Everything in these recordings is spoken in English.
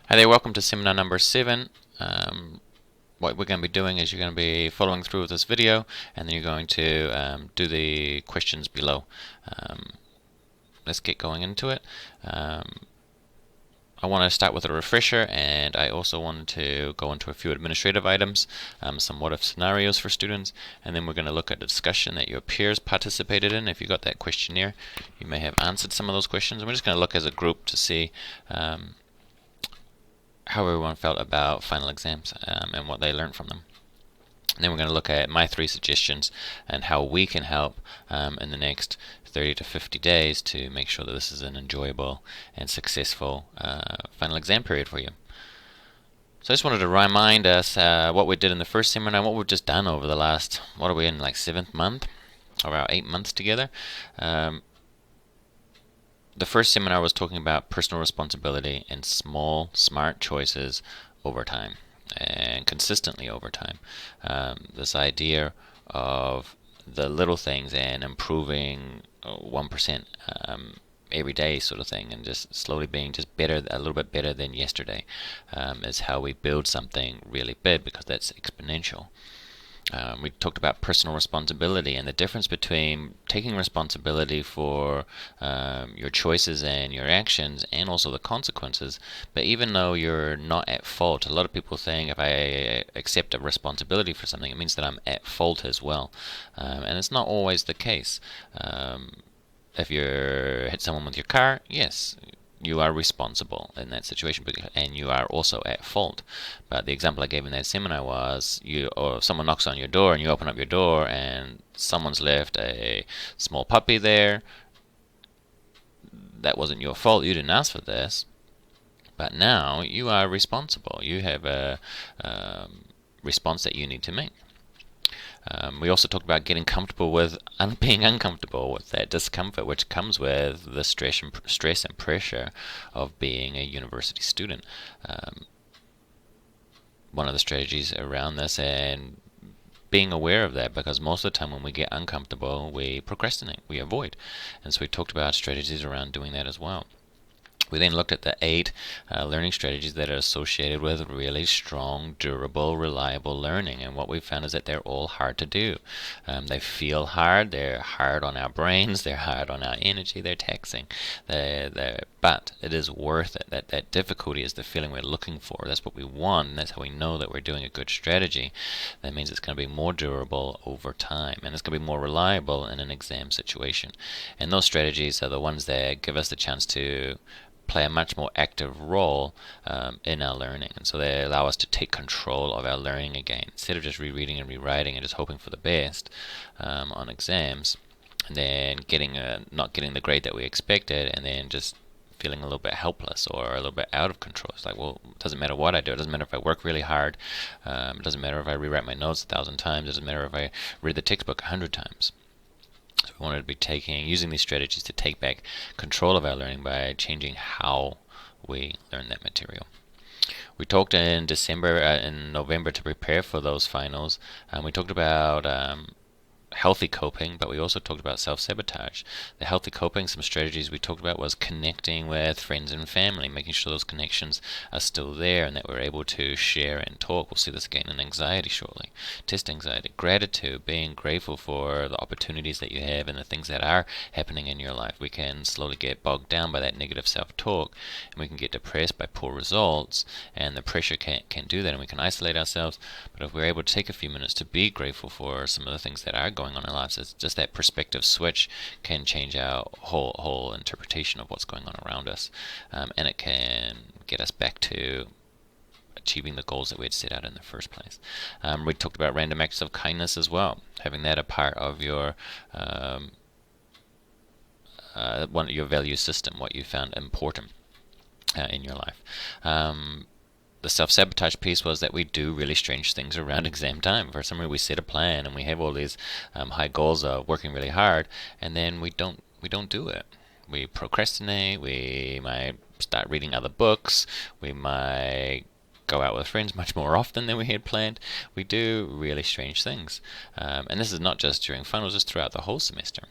Hi there, welcome to seminar number 7. What we're going to be doing is you're going to be following through with this video and then you're going to do the questions below. Um, let's get going into it. I want to start with a refresher, and I also wanted to go into a few administrative items, some what if scenarios for students, and then we're going to look at the discussion that your peers participated in. If you got that questionnaire, you may have answered some of those questions. And we're just going to look as a group to see how everyone felt about final exams and what they learned from them. And then we're going to look at my 3 suggestions and how we can help in the next 30 to 50 days to make sure that this is an enjoyable and successful final exam period for you. So I just wanted to remind us what we did in the first seminar and what we've just done over the last, what are we in, like 7th month? Or about 8 months together. The first seminar was talking about personal responsibility and small, smart choices over time and consistently over time. This idea of the little things and improving 1% every day sort of thing, and just slowly being just better, a little bit better than yesterday, is how we build something really big, because that's exponential. We talked about personal responsibility and the difference between taking responsibility for your choices and your actions and also the consequences. But even though you're not at fault, a lot of people think if I accept a responsibility for something, it means that I'm at fault as well. And it's not always the case. If you hit someone with your car, yes, you are responsible in that situation, and you are also at fault. But the example I gave in that seminar was or someone knocks on your door and you open up your door and someone's left a small puppy there. That wasn't your fault. You didn't ask for this. But now you are responsible. You have a response that you need to make. We also talked about getting comfortable with being uncomfortable with that discomfort which comes with the stress and pressure of being a university student. One of the strategies around this, and being aware of that, because most of the time when we get uncomfortable, we procrastinate, we avoid. And so we talked about strategies around doing that as well. We then looked at the 8 learning strategies that are associated with really strong, durable, reliable learning. And what we found is that they're all hard to do. They feel hard. They're hard on our brains. They're hard on our energy. They're taxing. But it is worth it. That difficulty is the feeling we're looking for. That's what we want. And that's how we know that we're doing a good strategy. That means it's going to be more durable over time. And it's going to be more reliable in an exam situation. And those strategies are the ones that give us the chance to play a much more active role in our learning. And so they allow us to take control of our learning again, instead of just rereading and rewriting and just hoping for the best on exams, and then not getting the grade that we expected, and then just feeling a little bit helpless or a little bit out of control. It's like, well, it doesn't matter what I do. It doesn't matter if I work really hard. It doesn't matter if I rewrite my notes 1,000 times. It doesn't matter if I read the textbook 100 times. So we wanted to be using these strategies to take back control of our learning by changing how we learn that material. We talked in November to prepare for those finals, and we talked about healthy coping, but we also talked about self-sabotage. The healthy coping, some strategies we talked about was connecting with friends and family, making sure those connections are still there and that we're able to share and talk. We'll see this again in anxiety shortly. Test anxiety, gratitude, being grateful for the opportunities that you have and the things that are happening in your life. We can slowly get bogged down by that negative self-talk, and we can get depressed by poor results, and the pressure can do that, and we can isolate ourselves. But if we're able to take a few minutes to be grateful for some of the things that are going on in our lives, it's just that perspective switch can change our whole interpretation of what's going on around us, and it can get us back to achieving the goals that we had set out in the first place. We talked about random acts of kindness as well, having that a part of your your value system, what you found important in your life. The self-sabotage piece was that we do really strange things around exam time. For some reason, we set a plan and we have all these high goals of working really hard, and then we don't do it. We procrastinate. We might start reading other books. We might go out with friends much more often than we had planned. We do really strange things, and this is not just during finals; it's throughout the whole semester.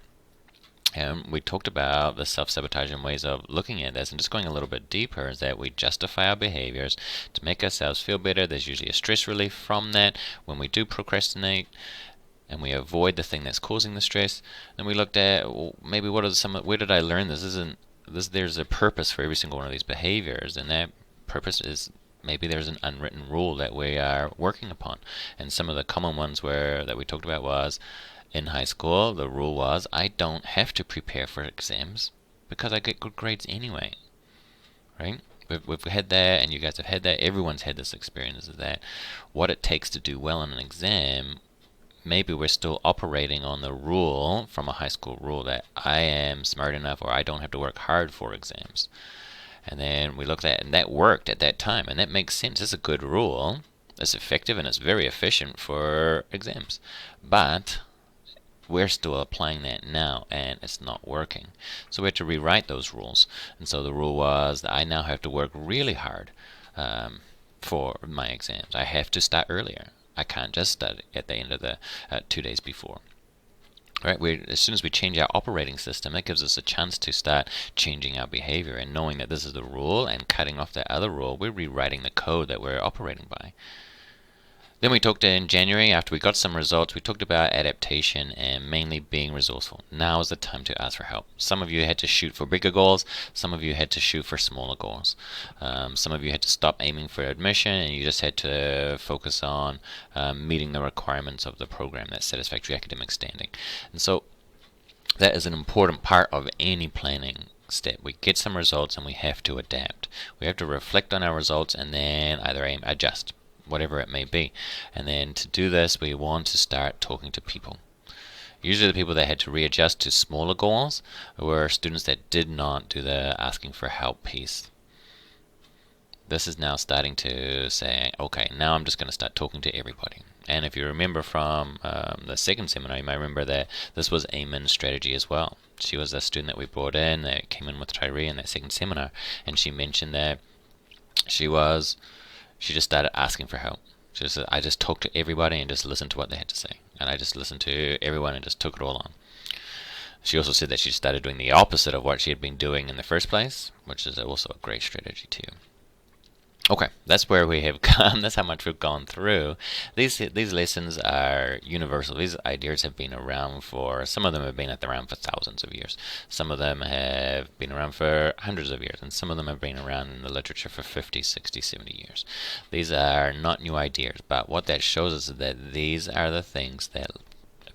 And we talked about the self-sabotaging ways of looking at this, and just going a little bit deeper is that we justify our behaviors to make ourselves feel better. There's usually a stress relief from that when we do procrastinate, and we avoid the thing that's causing the stress. Then we looked at, well, maybe where did I learn this? There's a purpose for every single one of these behaviors, and that purpose is maybe there's an unwritten rule that we are working upon. And some of the common ones that we talked about was, in high school, the rule was I don't have to prepare for exams because I get good grades anyway, right? We've had that, and you guys have had that. Everyone's had this experience of that. What it takes to do well in an exam, maybe we're still operating on the rule from a high school rule that I am smart enough or I don't have to work hard for exams. And then we looked at it, and that worked at that time, and that makes sense. It's a good rule. It's effective, and it's very efficient for exams. But we're still applying that now, and it's not working. So we had to rewrite those rules. And so the rule was that I now have to work really hard for my exams. I have to start earlier. I can't just start at the end of the 2 days before. Right? As soon as we change our operating system, that gives us a chance to start changing our behavior, and knowing that this is the rule and cutting off that other rule, we're rewriting the code that we're operating by. Then we talked in January, after we got some results, we talked about adaptation and mainly being resourceful. Now is the time to ask for help. Some of you had to shoot for bigger goals. Some of you had to shoot for smaller goals. Some of you had to stop aiming for admission, and you just had to focus on meeting the requirements of the program, that satisfactory academic standing. And so that is an important part of any planning step. We get some results and we have to adapt. We have to reflect on our results and then either adjust, whatever it may be. And then to do this, we want to start talking to people. Usually the people that had to readjust to smaller goals were students that did not do the asking for help piece. This is now starting to say, okay, now I'm just going to start talking to everybody. And if you remember from the second seminar, you might remember that this was Eamon's strategy as well. She was a student that we brought in that came in with Tyree in that second seminar, and she mentioned that she just started asking for help. She said, I just talked to everybody and just listened to what they had to say. And I just listened to everyone and just took it all on. She also said that she started doing the opposite of what she had been doing in the first place, which is also a great strategy too. Okay, that's where we have come. That's how much we've gone through. These lessons are universal. These ideas have been around some of them have been around for thousands of years. Some of them have been around for hundreds of years, and some of them have been around in the literature for 50, 60, 70 years. These are not new ideas, but what that shows us is that these are the things that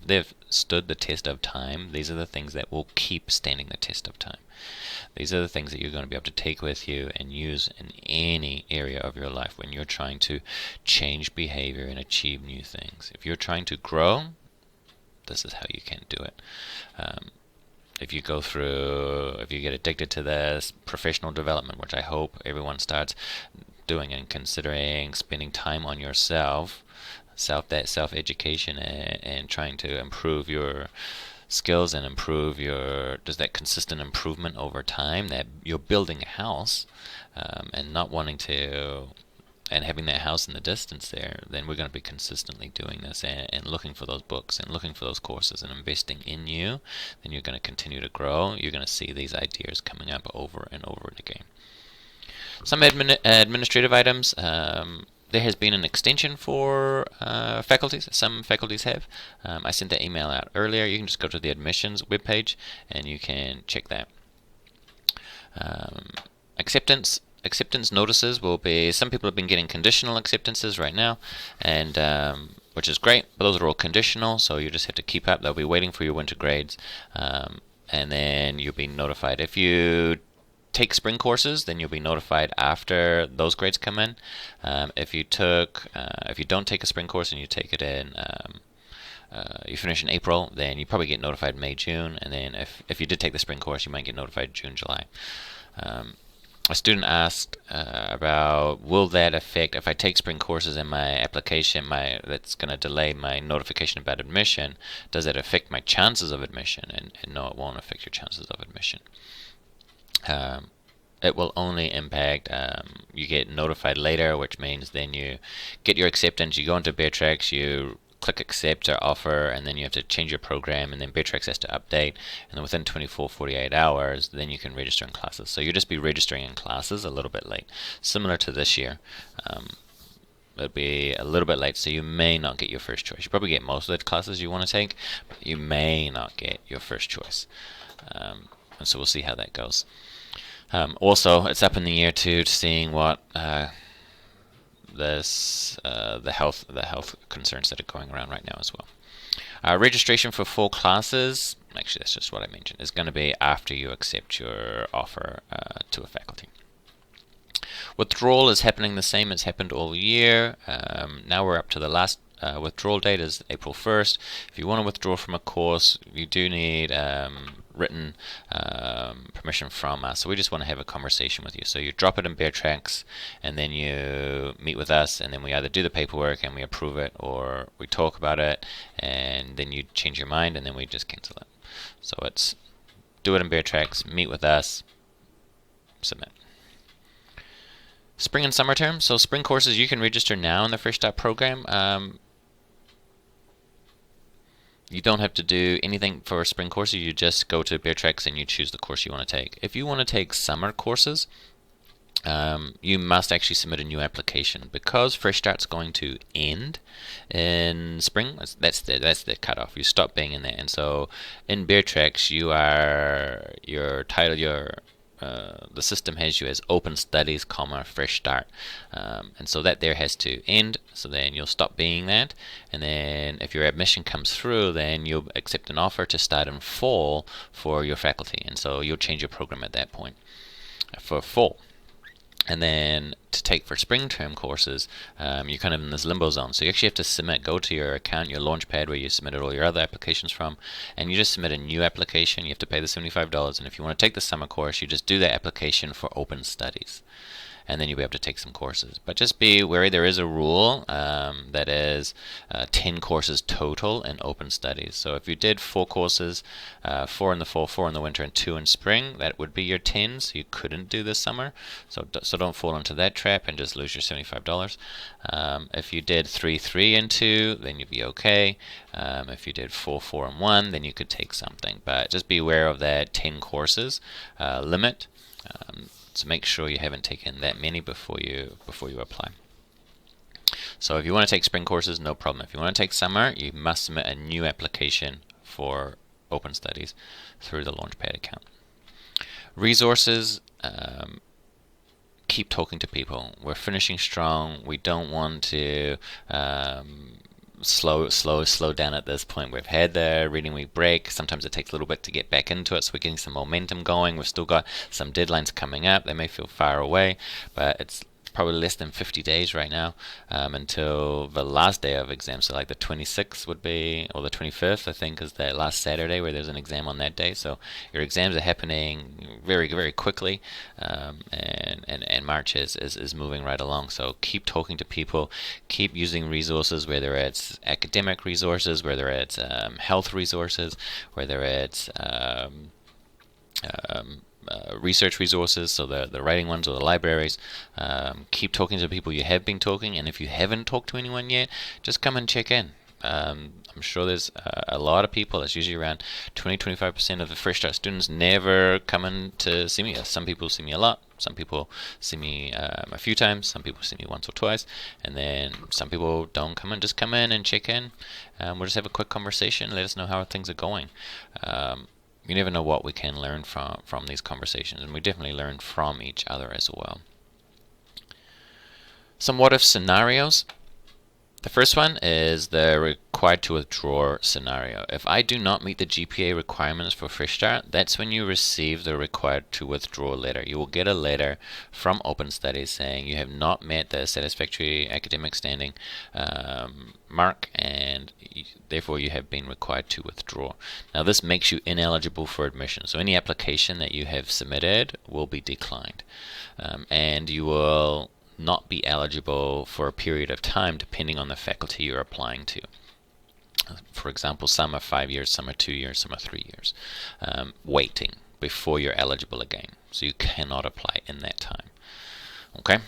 they've stood the test of time. These are the things that will keep standing the test of time. These are the things that you're going to be able to take with you and use in any area of your life when you're trying to change behavior and achieve new things. If you're trying to grow, this is how you can do it. If you get addicted to this professional development, which I hope everyone starts doing and considering spending time on yourself, self-education and trying to improve your skills and improve does that consistent improvement over time, that you're building a house and not wanting to and having that house in the distance there, then we're going to be consistently doing this and looking for those books and looking for those courses and investing in you. Then you're going to continue to grow. You're going to see these ideas coming up over and over again. Some administrative items. There has been an extension for faculties. Some faculties have. I sent that email out earlier. You can just go to the admissions webpage and you can check that. Acceptance notices will be, some people have been getting conditional acceptances right now, and which is great, but those are all conditional, so you just have to keep up. They'll be waiting for your winter grades, and then you'll be notified. If you take spring courses, then you'll be notified after those grades come in. If you don't take a spring course and you take it in, you finish in April, then you probably get notified May, June, and then if you did take the spring course, you might get notified June, July. A student asked about, will that affect, if I take spring courses in my application, that's going to delay my notification about admission, does that affect my chances of admission? And no, it won't affect your chances of admission. It will only impact, you get notified later, which means then you get your acceptance, you go into Beartrix, you click accept or offer, and then you have to change your program, and then Beartrx has to update, and then within 48 hours, then you can register in classes. So you'll just be registering in classes a little bit late, similar to this year. It'll be a little bit late, so you may not get your first choice. You probably get most of the classes you want to take, but you may not get your first choice. And so we'll see how that goes. Also, it's up in the air too, seeing what the health concerns that are going around right now as well. Registration for full classes, actually that's just what I mentioned, is going to be after you accept your offer to a faculty. Withdrawal is happening the same as happened all year. Now we're up to the last withdrawal date is April 1st. If you want to withdraw from a course, you do need written permission from us. So we just want to have a conversation with you. So you drop it in Beartrx, and then you meet with us, and then we either do the paperwork and we approve it, or we talk about it, and then you change your mind, and then we just cancel it. So it's do it in Beartrx, meet with us, submit. Spring and summer term. So spring courses, you can register now in the Fresh Start program. You don't have to do anything for spring courses. You just go to Beartrx and you choose the course you want to take. If you want to take summer courses, you must actually submit a new application, because Fresh Start's going to end in spring. That's the cutoff. You stop being in there, and so in Beartrx, the system has you as Open Studies, Fresh Start, and so that there has to end. So then you'll stop being that, and then if your admission comes through, then you'll accept an offer to start in fall for your faculty, and so you'll change your program at that point for fall. And then to take for spring term courses, you're kind of in this limbo zone. So you actually have to submit, go to your account, your Launchpad, where you submitted all your other applications from, and you just submit a new application. You have to pay the $75, and if you want to take the summer course, you just do that application for Open Studies, and then you'll be able to take some courses. But just be wary, there is a rule that is 10 courses total in Open Studies. So if you did 4 courses, 4 in the fall, 4 in the winter, and 2 in spring, that would be your 10, so you couldn't do this summer. So don't fall into that trap and just lose your $75. If you did 3, 3, and 2, then you'd be okay. If you did 4, 4, and 1, then you could take something. But just be aware of that 10 courses limit. So make sure you haven't taken that many before you apply. So if you want to take spring courses, no problem. If you want to take summer, you must submit a new application for Open Studies through the Launchpad account. Resources, keep talking to people. We're finishing strong. We don't want to slow down at this point. We've had the reading week break. Sometimes it takes a little bit to get back into it, so we're getting some momentum going. We've still got some deadlines coming up. They may feel far away, but it's probably less than 50 days right now until the last day of exams. So like the 26th would be, or the 25th I think is that last Saturday where there's an exam on that day. So your exams are happening very, very quickly, and March is moving right along. So keep talking to people, keep using resources, whether it's academic resources, whether it's health resources, whether it's research resources, so the writing ones or the libraries. Keep talking to people you have been talking, and if you haven't talked to anyone yet, just come and check in. I'm sure there's a lot of people. It's usually around 20-25% of the Fresh Start students never come in to see me. Some people see me a lot, some people see me a few times, some people see me once or twice, and then some people don't come in. Just come in and check in. We'll just have a quick conversation, let us know how things are going. You never know what we can learn from these conversations, and we definitely learn from each other as well. Some what-if scenarios. The first one is the required to withdraw scenario. If I do not meet the GPA requirements for Fresh Start, that's when you receive the required to withdraw letter. You will get a letter from Open Studies saying you have not met the satisfactory academic standing mark, and therefore you have been required to withdraw. Now this makes you ineligible for admission, so any application that you have submitted will be declined, and you will not be eligible for a period of time depending on the faculty you're applying to. For example, some are 5 years, some are 2 years, some are 3 years waiting before you're eligible again, so you cannot apply in that time. Okay,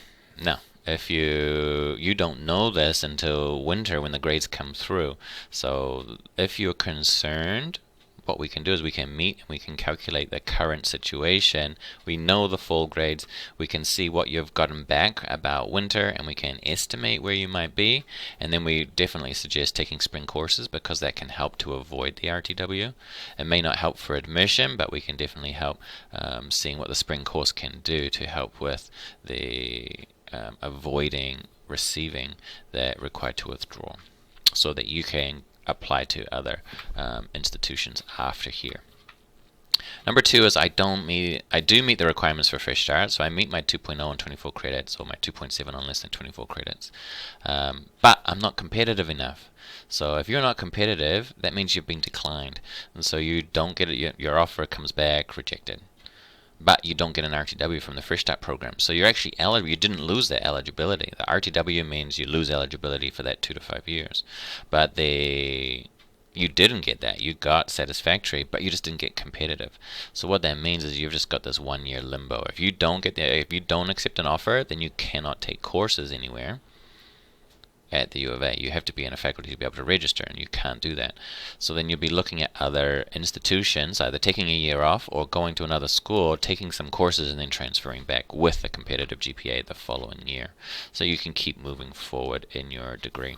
now if you don't know this until winter when the grades come through. So if you're concerned, what we can do is we can meet and we can calculate the current situation. We know the full grades. We can see what you've gotten back about winter, and we can estimate where you might be. And then we definitely suggest taking spring courses, because that can help to avoid the RTW. It may not help for admission, but we can definitely help seeing what the spring course can do to help with the avoiding receiving that required to withdraw, so that you can apply to other institutions after here. Number 2 is I do meet the requirements for Fresh Start, so I meet my 2.0 on 24 credits, or my 2.7 on less than 24 credits. But I'm not competitive enough. So if you're not competitive, that means you've been declined, and so you don't get it. Your offer comes back rejected. But you don't get an RTW from the Fresh Start program. So you're actually eligible. You didn't lose that eligibility. The RTW means you lose eligibility for that 2 to 5 years. But you didn't get that. You got satisfactory, but you just didn't get competitive. So what that means is you've just got this 1 year limbo. If you don't accept an offer, then you cannot take courses anywhere at the U of A. You have to be in a faculty to be able to register, and you can't do that. So then you'll be looking at other institutions, either taking a year off or going to another school, taking some courses, and then transferring back with a competitive GPA the following year. So you can keep moving forward in your degree.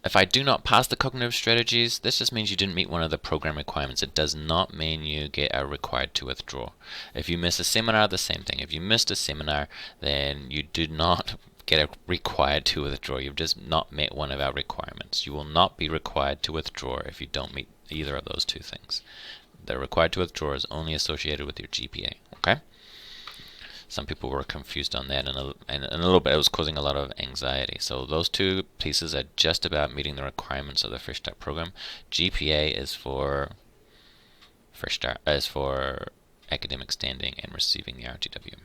If I do not pass the cognitive strategies, this just means you didn't meet one of the program requirements. It does not mean you get a required to withdraw. If you miss a seminar, the same thing. If you missed a seminar, then you did not get a required to withdraw. You've just not met one of our requirements. You will not be required to withdraw if you don't meet either of those two things. The required to withdraw is only associated with your GPA. Okay? Some people were confused on that, and a little bit it was causing a lot of anxiety. So those two pieces are just about meeting the requirements of the Fresh Start program. GPA is for Fresh Start, is for academic standing and receiving the RTW.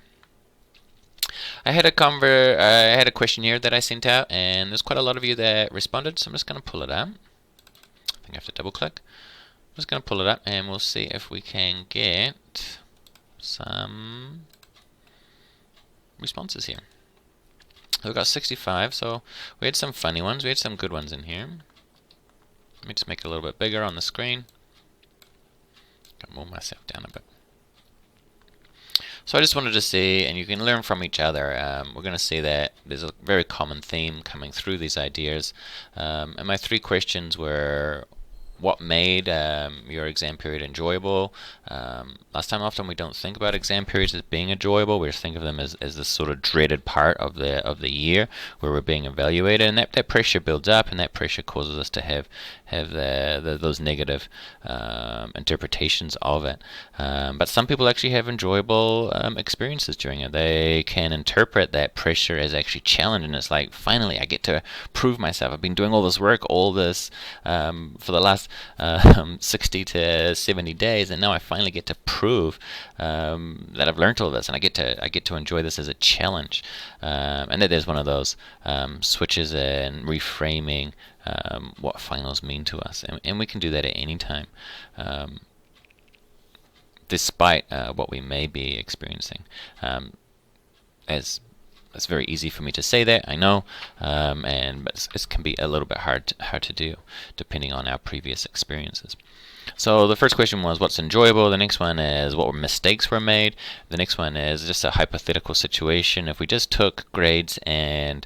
I had a question here that I sent out, and there's quite a lot of you that responded, so I'm just going to pull it up. I think I have to double click. I'm just going to pull it up, and we'll see if we can get some responses here. We've got 65, so we had some funny ones, we had some good ones in here. Let me just make it a little bit bigger on the screen. Gotta move myself down a bit. So I just wanted to see, and you can learn from each other. We're going to see that there's a very common theme coming through these ideas. And my 3 questions were: what made your exam period enjoyable? Last time, often we don't think about exam periods as being enjoyable. We just think of them as this sort of dreaded part of the year where we're being evaluated, and that pressure builds up, and that pressure causes us to have those negative interpretations of it. But some people actually have enjoyable experiences during it. They can interpret that pressure as actually challenge, and it's like, finally I get to prove myself. I've been doing all this work, all this for the last 60 to 70 days, and now I finally get to prove that I've learned all this, and I get to enjoy this as a challenge. And that there's one of those switches in reframing what finals mean to us, and we can do that at any time, despite what we may be experiencing. As it's very easy for me to say that, I know, but it can be a little bit hard to do, depending on our previous experiences. So the first question was, what's enjoyable? The next one is, what mistakes were made? The next one is just a hypothetical situation. If we just took grades and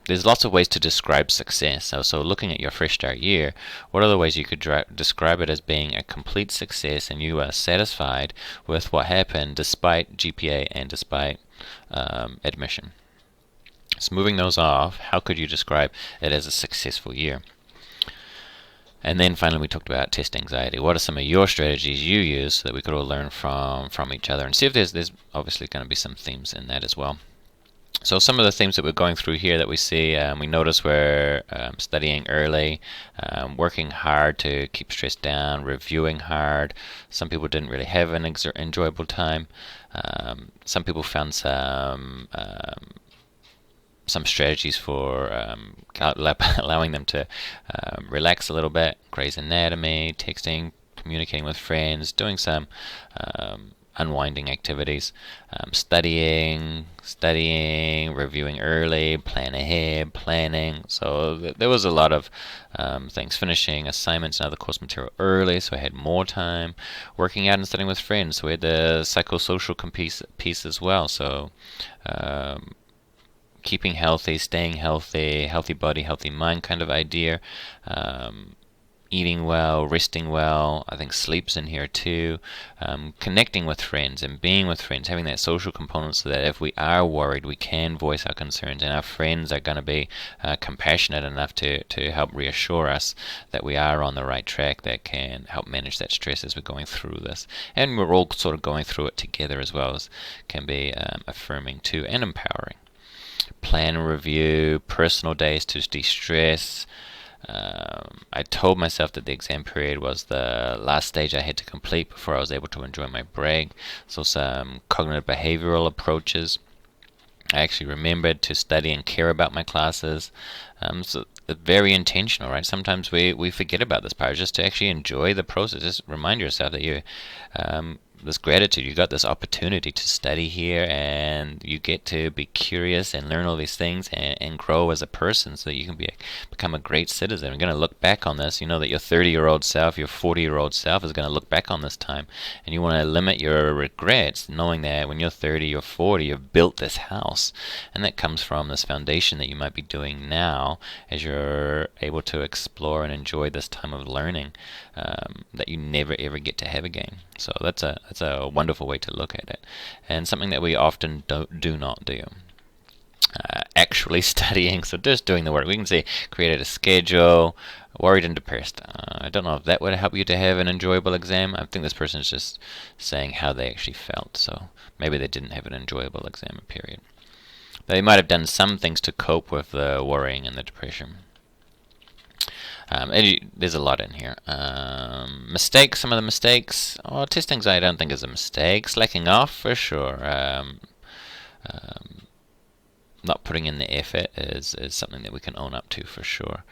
there's lots of ways to describe success. So looking at your Fresh Start year, what are the ways you could describe it as being a complete success, and you are satisfied with what happened despite GPA and despite admission? So moving those off, how could you describe it as a successful year? And then finally we talked about test anxiety. What are some of your strategies you use so that we could all learn from each other, and see if there's obviously going to be some themes in that as well. So some of the themes that we're going through here that we see, we notice we're studying early, working hard to keep stress down, reviewing hard. Some people didn't really have an enjoyable time. Some people found some strategies for allowing them to relax a little bit. Grey's Anatomy, texting, communicating with friends, doing some unwinding activities, studying, reviewing early, plan ahead, planning. So there was a lot of things. Finishing assignments and other course material early, so I had more time. Working out and studying with friends, so we had the psychosocial piece as well. So keeping healthy, staying healthy, healthy body, healthy mind kind of idea. Eating well, resting well. I think sleep's in here too. Connecting with friends and being with friends, having that social component so that if we are worried, we can voice our concerns, and our friends are going to be compassionate enough to help reassure us that we are on the right track, that can help manage that stress as we're going through this. And we're all sort of going through it together as well, as can be affirming too and empowering. Plan and review, personal days to de-stress. I told myself that the exam period was the last stage I had to complete before I was able to enjoy my break. So some cognitive behavioral approaches. I actually remembered to study and care about my classes. So very intentional, right? Sometimes we forget about this part, just to actually enjoy the process. Just remind yourself that you this gratitude, you got this opportunity to study here, and you get to be curious and learn all these things and grow as a person, so that you can become a great citizen. You're going to look back on this. You know that your 30-year-old self, your 40-year-old self is going to look back on this time, and you want to limit your regrets, knowing that when you're 30 or 40, you've built this house, and that comes from this foundation that you might be doing now as you're able to explore and enjoy this time of learning that you never ever get to have again. So that's a wonderful way to look at it, and something that we often do not do. Actually studying, so just doing the work. We can say created a schedule, worried and depressed. I don't know if that would help you to have an enjoyable exam. I think this person is just saying how they actually felt, so maybe they didn't have an enjoyable exam period. They might have done some things to cope with the worrying and the depression. There's a lot in here. Mistakes, some of the mistakes. Test anxiety I don't think is a mistake. Slacking off, for sure. Not putting in the effort is something that we can own up to, for sure.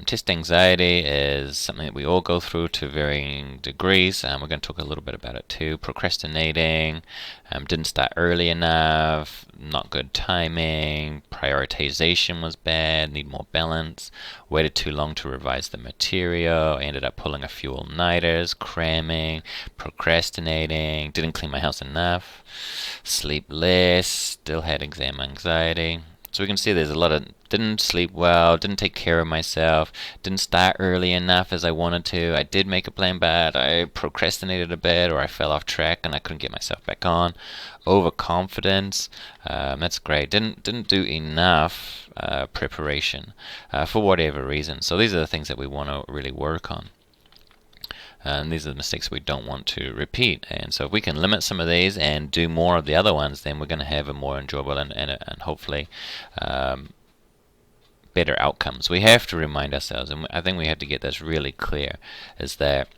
Test anxiety is something that we all go through to varying degrees. We're going to talk a little bit about it too. Procrastinating, didn't start early enough, not good timing, prioritization was bad, need more balance, waited too long to revise the material, ended up pulling a few all-nighters, cramming, procrastinating, didn't clean my house enough, sleep less, still had exam anxiety. So we can see there's a lot of didn't sleep well, didn't take care of myself, didn't start early enough as I wanted to, I did make a plan but I procrastinated a bit, or I fell off track and I couldn't get myself back on. Overconfidence, that's great, didn't do enough preparation for whatever reason. So these are the things that we want to really work on. And these are the mistakes we don't want to repeat. And so if we can limit some of these and do more of the other ones, then we're going to have a more enjoyable and hopefully better outcomes. We have to remind ourselves, and I think we have to get this really clear, is that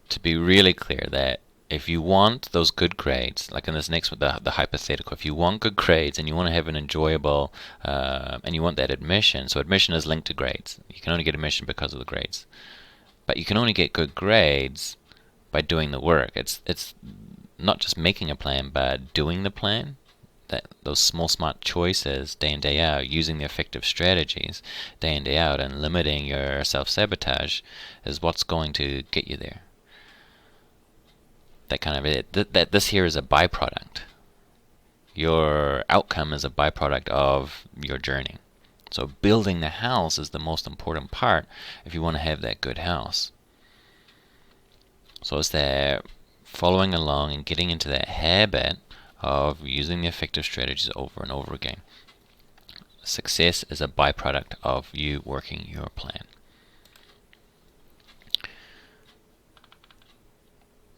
to be really clear that if you want those good grades, like in this next one, the hypothetical, if you want good grades and you want to have an enjoyable, and you want that admission, so admission is linked to grades. You can only get admission because of the grades. But you can only get good grades by doing the work. It's not just making a plan, but doing the plan. Those small, smart choices day in, day out, using the effective strategies day in, day out, and limiting your self-sabotage is what's going to get you there. That kind of it. That this here is a byproduct. Your outcome is a byproduct of your journey. So building the house is the most important part if you want to have that good house. So it's that following along and getting into that habit of using the effective strategies over and over again. Success is a byproduct of you working your plan.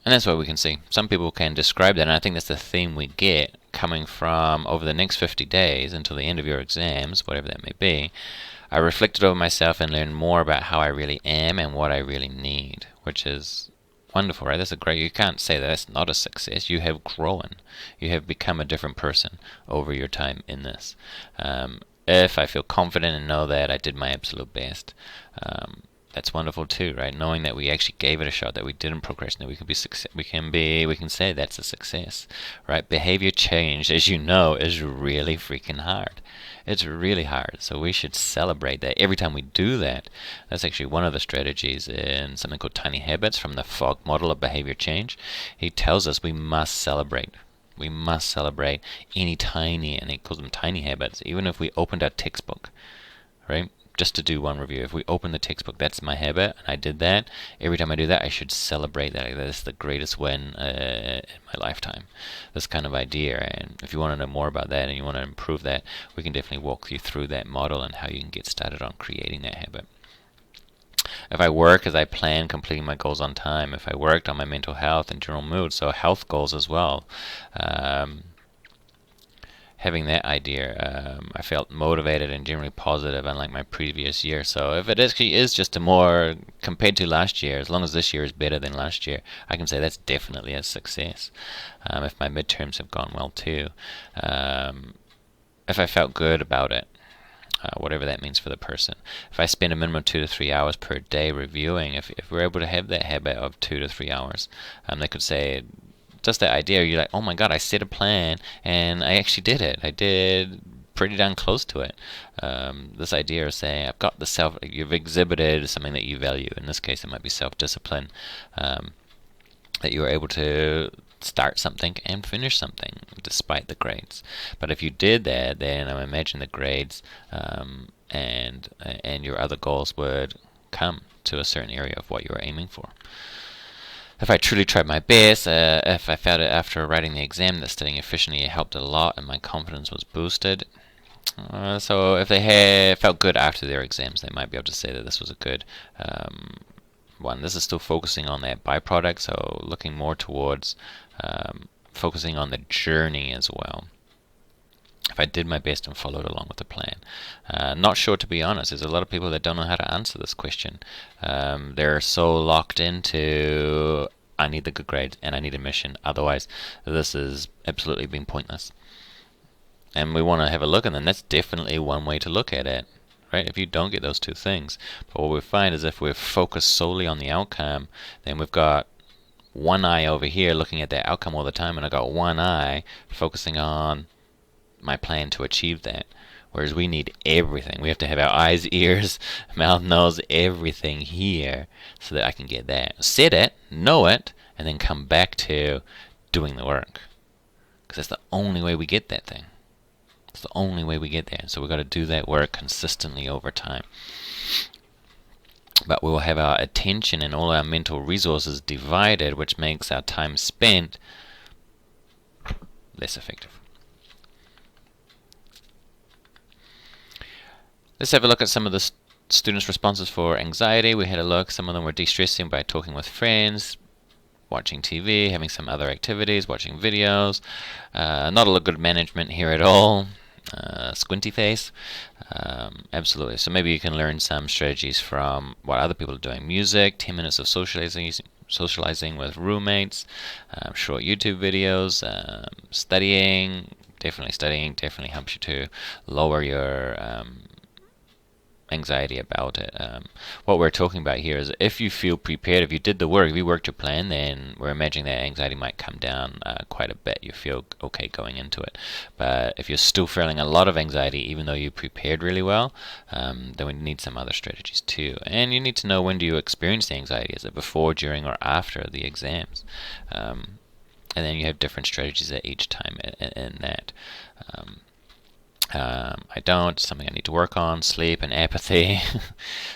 And that's what we can see. Some people can describe that, and I think that's the theme we get coming from over the next 50 days until the end of your exams, whatever that may be. I reflected over myself and learned more about how I really am and what I really need, which is wonderful, right? That's a great, you can't say that that's not a success. You have grown. You have become a different person over your time in this. If I feel confident and know that I did my absolute best, that's wonderful too, right? Knowing that we actually gave it a shot, that we didn't procrastinate, we can say that's a success, right? Behavior change, as you know, is really freaking hard. It's really hard, so we should celebrate that every time we do that. That's actually one of the strategies in something called Tiny Habits from the Fogg model of behavior change. He tells us we must celebrate. We must celebrate any tiny, and he calls them tiny habits, even if we opened our textbook, right? Just to do one review. If we open the textbook, that's my habit, and I did that. Every time I do that, I should celebrate that. That's the greatest win in my lifetime. This kind of idea. And if you want to know more about that and you want to improve that, we can definitely walk you through that model and how you can get started on creating that habit. If I work as I plan, completing my goals on time. If I worked on my mental health and general mood, so health goals as well. Having that idea, I felt motivated and generally positive, unlike my previous year. So if it actually is just a more, compared to last year, as long as this year is better than last year, I can say that's definitely a success. If my midterms have gone well too. If I felt good about it, whatever that means for the person. If I spend a minimum of 2 to 3 hours per day reviewing, if we're able to have that habit of 2 to 3 hours, they could say, just that idea, you're like, oh my god, I set a plan and I actually did it. I did pretty darn close to it. This idea of saying, I've got the you've exhibited something that you value. In this case, it might be self-discipline. That you were able to start something and finish something despite the grades. But if you did that, then I imagine the grades and your other goals would come to a certain area of what you were aiming for. If I truly tried my best, if I felt it after writing the exam that studying efficiently helped a lot and my confidence was boosted. So if they had felt good after their exams, they might be able to say that this was a good one. This is still focusing on that byproduct, so looking more towards focusing on the journey as well. If I did my best and followed along with the plan. Not sure, to be honest. There's a lot of people that don't know how to answer this question. They're so locked into, I need the good grades and I need a mission. Otherwise, this has absolutely been pointless. And we want to have a look at them. That's definitely one way to look at it, right? If you don't get those two things. But what we find is if we're focused solely on the outcome, then we've got one eye over here looking at that outcome all the time, and I've got one eye focusing on my plan to achieve that. Whereas we need everything. We have to have our eyes, ears, mouth, nose, everything here so that I can get that. Set it, know it, and then come back to doing the work. Because that's the only way we get that thing. It's the only way we get there. So we've got to do that work consistently over time. But we will have our attention and all our mental resources divided, which makes our time spent less effective. Let's have a look at some of the students' responses for anxiety. We had a look. Some of them were de-stressing by talking with friends, watching TV, having some other activities, watching videos. Not a lot of good management here at all. Squinty face. Absolutely. So maybe you can learn some strategies from what other people are doing. Music, 10 minutes of socializing with roommates, short YouTube videos, studying. Definitely helps you to lower your anxiety about it. What we're talking about here is if you feel prepared, if you did the work, if you worked your plan, then we're imagining that anxiety might come down quite a bit. You feel okay going into it. But if you're still feeling a lot of anxiety, even though you prepared really well, then we need some other strategies too. And you need to know, when do you experience the anxiety? Is it before, during, or after the exams? And then you have different strategies at each time in that. I don't. Something I need to work on. Sleep and apathy.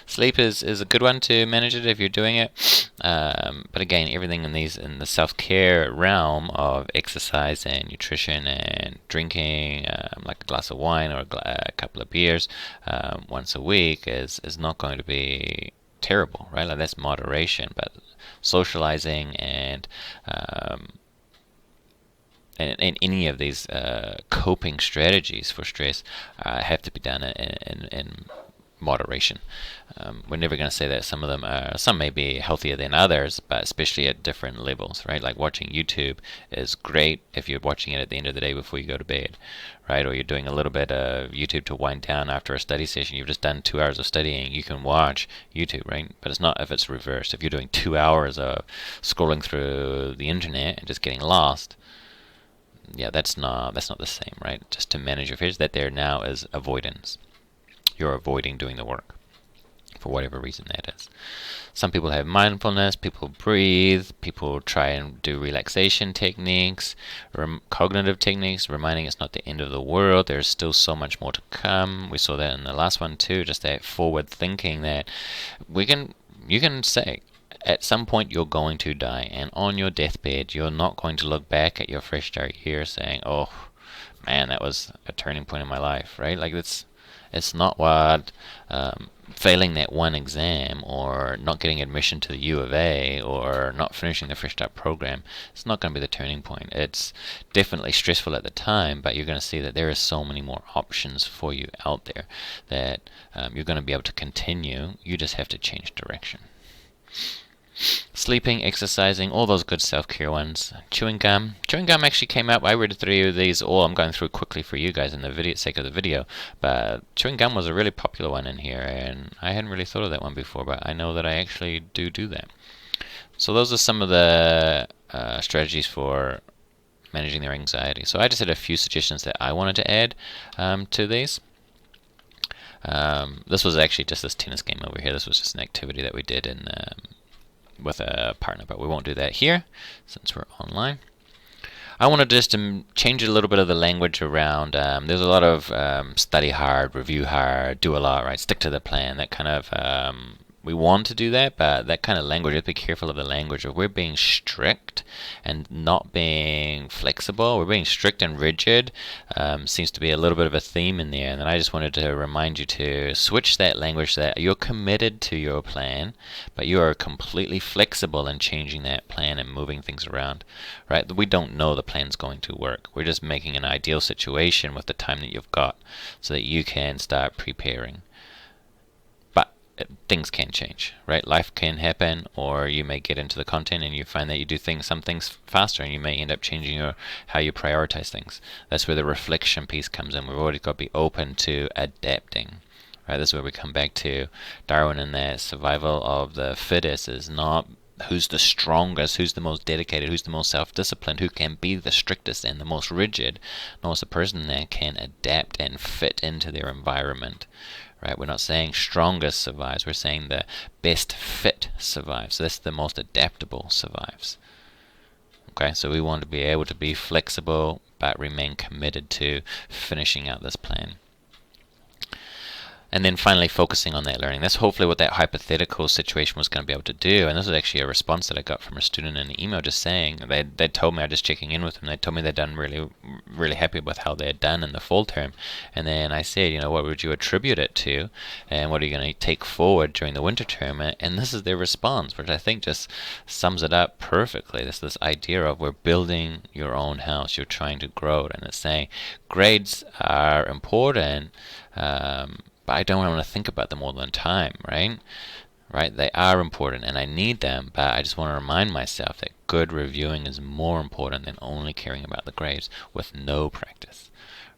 Sleep is a good one to manage it if you're doing it. But again, everything in the self-care realm of exercise and nutrition and drinking, like a glass of wine or a couple of beers once a week is not going to be terrible, right? Like, that's moderation. But socializing and any of these coping strategies for stress have to be done in moderation. We're never going to say that some may be healthier than others, but especially at different levels, right? Like watching YouTube is great if you're watching it at the end of the day before you go to bed, right? Or you're doing a little bit of YouTube to wind down after a study session. You've just done 2 hours of studying. You can watch YouTube, right? But it's not if it's reversed. If you're doing 2 hours of scrolling through the internet and just getting lost, yeah, that's not the same, right? Just to manage your fears, that there now is avoidance. You're avoiding doing the work for whatever reason that is. Some people have mindfulness, people breathe, people try and do relaxation techniques, cognitive techniques, reminding it's not the end of the world. There's still so much more to come. We saw that in the last one too, just that forward thinking that you can say, at some point you're going to die, and on your deathbed you're not going to look back at your fresh start year saying, oh man, that was a turning point in my life, right? Like it's not what failing that one exam or not getting admission to the U of A or not finishing the Fresh Start program, it's not going to be the turning point. It's definitely stressful at the time, but you're going to see that there are so many more options for you out there that you're going to be able to continue. You just have to change direction. Sleeping, exercising, all those good self-care ones. Chewing gum. Chewing gum actually came up. I read through these all. I'm going through quickly for you guys in the video, sake of the video. But chewing gum was a really popular one in here, and I hadn't really thought of that one before, but I know that I actually do that. So those are some of the strategies for managing their anxiety. So I just had a few suggestions that I wanted to add to these. This was actually just this tennis game over here. This was just an activity that we did in with a partner, but we won't do that here since we're online. I wanted just to change a little bit of the language around. There's a lot of study hard, review hard, do a lot, right? Stick to the plan. That kind of we want to do that, but that kind of language, just be careful of the language. If we're being strict and not being flexible, we're being strict and rigid, seems to be a little bit of a theme in there. And I just wanted to remind you to switch that language, that you're committed to your plan, but you are completely flexible in changing that plan and moving things around, right? We don't know the plan's going to work. We're just making an ideal situation with the time that you've got so that you can start preparing. Things can change, right? Life can happen, or you may get into the content and you find that you do some things faster, and you may end up changing how you prioritize things. That's where the reflection piece comes in. We've already got to be open to adapting, right? This is where we come back to Darwin, and that survival of the fittest is not who's the strongest, who's the most dedicated, who's the most self-disciplined, who can be the strictest and the most rigid. No, it's the person that can adapt and fit into their environment. Right? We're not saying strongest survives, we're saying the best fit survives. So that's the most adaptable survives. Okay, so we want to be able to be flexible but remain committed to finishing out this plan. And then finally focusing on that learning. That's hopefully what that hypothetical situation was going to be able to do. And this was actually a response that I got from a student in an email just saying, they told me, I was just checking in with them, they told me they'd done really happy with how they had done in the fall term. And then I said, what would you attribute it to? And what are you going to take forward during the winter term? And this is their response, which I think just sums it up perfectly. This idea of we're building your own house, you're trying to grow it. And it's saying grades are important, but I don't want to think about them all the time, right? Right? They are important and I need them, but I just want to remind myself that good reviewing is more important than only caring about the grades with no practice,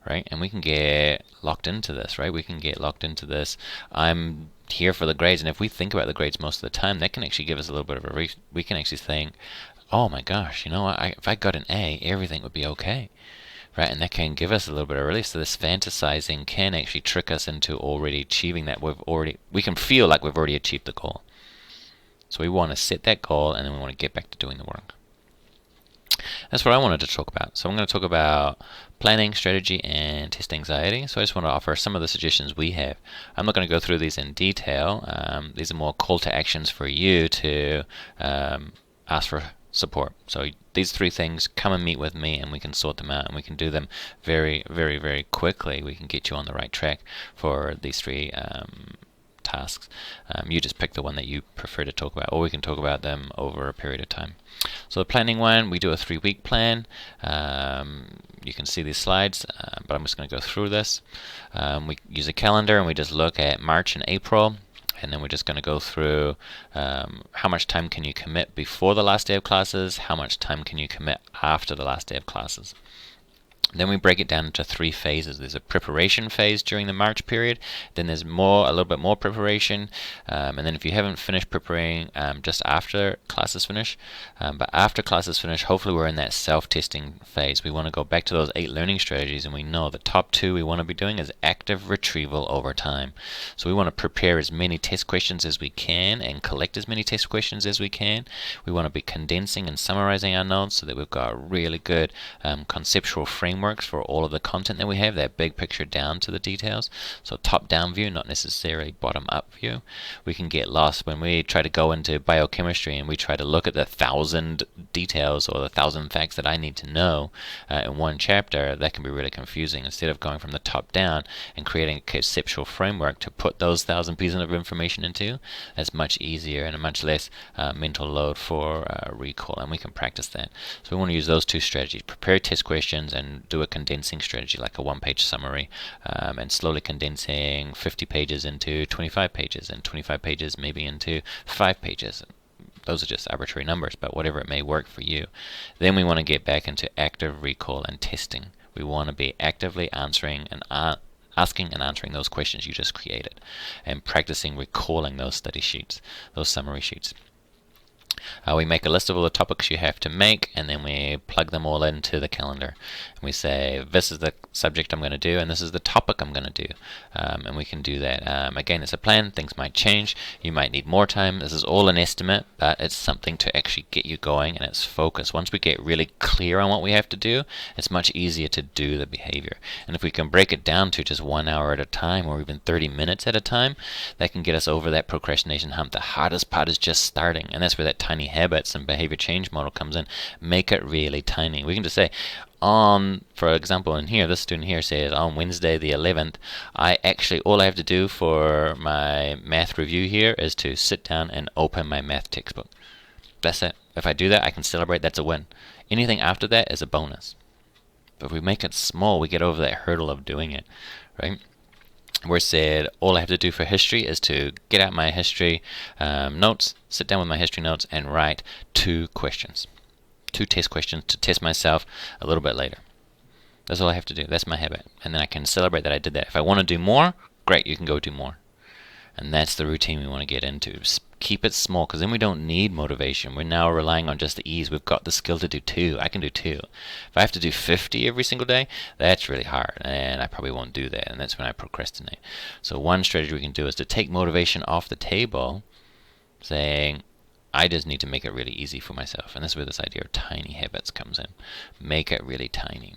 right? And we can get locked into this, right? We can get locked into this, I'm here for the grades, and if we think about the grades most of the time, that can actually give us a little bit of we can actually think, oh my gosh, if I got an A, everything would be okay. Right, and that can give us a little bit of relief. So this fantasizing can actually trick us into already achieving that. We can feel like we've already achieved the goal. So we want to set that goal, and then we want to get back to doing the work. That's what I wanted to talk about. So I'm going to talk about planning, strategy, and test anxiety. So I just want to offer some of the suggestions we have. I'm not going to go through these in detail. These are more call to actions for you to ask for support. So these 3 things, come and meet with me and we can sort them out, and we can do them very, very, very quickly. We can get you on the right track for these 3 tasks. You just pick the one that you prefer to talk about, or we can talk about them over a period of time. So the planning one, we do a 3-week plan. You can see these slides, but I'm just going to go through this. We use a calendar and we just look at March and April. And then we're just going to go through how much time can you commit before the last day of classes, how much time can you commit after the last day of classes. Then we break it down into 3 phases. There's a preparation phase during the March period, then there's a little bit more preparation, and then if you haven't finished preparing, just after classes finish. But after classes finish, hopefully we're in that self-testing phase. We want to go back to those 8 learning strategies, and we know the top 2 we want to be doing is active retrieval over time. So we want to prepare as many test questions as we can and collect as many test questions as we can. We want to be condensing and summarizing our notes so that we've got a really good conceptual framework for all of the content that we have, that big picture down to the details. So top-down view, not necessarily bottom-up view. We can get lost when we try to go into biochemistry and we try to look at the 1,000 details or the 1,000 facts that I need to know in one chapter. That can be really confusing. Instead of going from the top down and creating a conceptual framework to put those 1,000 pieces of information into, that's much easier and a much less mental load for recall, and we can practice that. So we want to use those 2 strategies: prepare test questions and do a condensing strategy like a 1-page summary, and slowly condensing 50 pages into 25 pages and 25 pages maybe into 5 pages. Those are just arbitrary numbers, but whatever it may work for you. Then we want to get back into active recall and testing. We want to be actively answering and asking and answering those questions you just created, and practicing recalling those study sheets, those summary sheets. We make a list of all the topics you have to make, and then we plug them all into the calendar. And we say, this is the subject I'm going to do, and this is the topic I'm going to do. And we can do that. Again, it's a plan. Things might change. You might need more time. This is all an estimate, but it's something to actually get you going, and it's focus. Once we get really clear on what we have to do, it's much easier to do the behavior. And if we can break it down to just 1 hour at a time, or even 30 minutes at a time, that can get us over that procrastination hump. The hardest part is just starting, and that's where that tiny habits and behavior change model comes in. Make it really tiny. We can just say, for example, in here, this student here says, on Wednesday the 11th, all I have to do for my math review here is to sit down and open my math textbook. That's it. If I do that, I can celebrate. That's a win. Anything after that is a bonus. But if we make it small, we get over that hurdle of doing it, right? Where said, all I have to do for history is to get out my history notes, sit down with my history notes, and write 2 questions. 2 test questions to test myself a little bit later. That's all I have to do. That's my habit. And then I can celebrate that I did that. If I want to do more, great, you can go do more. And that's the routine we want to get into. Keep it small, because then we don't need motivation. We're now relying on just the ease. We've got the skill to do 2. I can do 2. If I have to do 50 every single day, that's really hard, and I probably won't do that, and that's when I procrastinate. So one strategy we can do is to take motivation off the table, saying, I just need to make it really easy for myself. And that's where this idea of tiny habits comes in. Make it really tiny.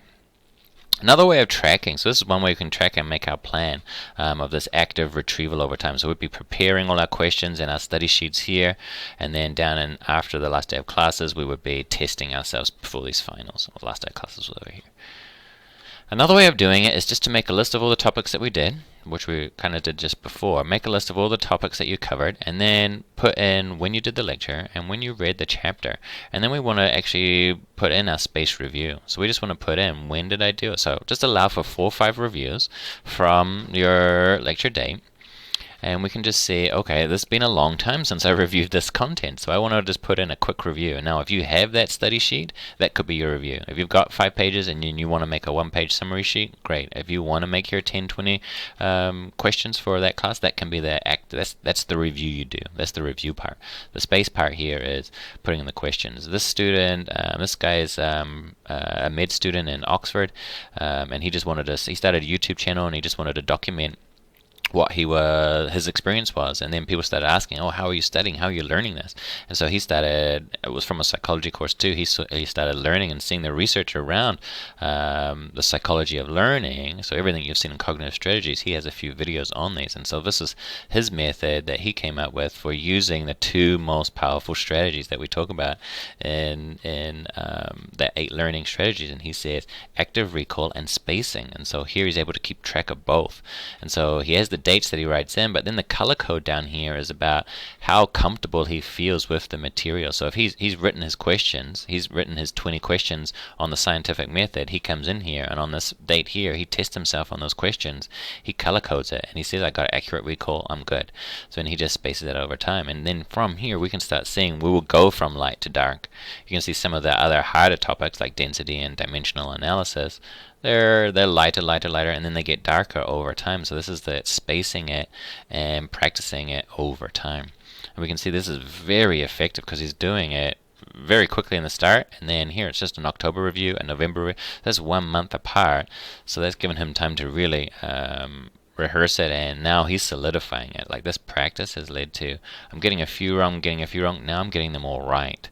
Another way of tracking, so this is one way you can track and make our plan of this active retrieval over time. So we'd be preparing all our questions and our study sheets here, and then down in after the last day of classes, we would be testing ourselves before these finals. Well, the last day of classes was over here. Another way of doing it is just to make a list of all the topics that we did, which we kind of did just before. Make a list of all the topics that you covered, and then put in when you did the lecture and when you read the chapter. And then we want to actually put in our spaced review. So we just want to put in, when did I do it? So just allow for 4 or 5 reviews from your lecture date. And we can just say, okay, this has been a long time since I reviewed this content, so I want to just put in a quick review. Now, if you have that study sheet, that could be your review. If you've got 5 pages and you want to make a 1-page summary sheet, great. If you want to make your 10, 20 questions for that class, that can be the act. That's the review you do. That's the review part. The space part here is putting in the questions. This student, this guy is a med student in Oxford, and he started a YouTube channel, and he just wanted to document what his experience was, and then people started asking, oh, how are you studying, how are you learning this? And so it was from a psychology course too, he started learning and seeing the research around the psychology of learning. So everything you've seen in cognitive strategies, he has a few videos on these, and so this is his method that he came up with for using the 2 most powerful strategies that we talk about in the 8 learning strategies. And he says active recall and spacing, and so here he's able to keep track of both. And so he has the dates that he writes in, but then the color code down here is about how comfortable he feels with the material. So if he's written his questions, he's written his 20 questions on the scientific method, he comes in here and on this date here, he tests himself on those questions, he color codes it, and he says, I got accurate recall, I'm good. So then he just spaces it over time. And then from here, we can start seeing, we will go from light to dark. You can see some of the other harder topics like density and dimensional analysis. They're lighter, and then they get darker over time. So this is the spacing it and practicing it over time. And we can see this is very effective because he's doing it very quickly in the start, and then here it's just an October review, a November review. That's 1 month apart, so that's given him time to really rehearse it, and now he's solidifying it. Like, this practice has led to, I'm getting a few wrong, now I'm getting them all right.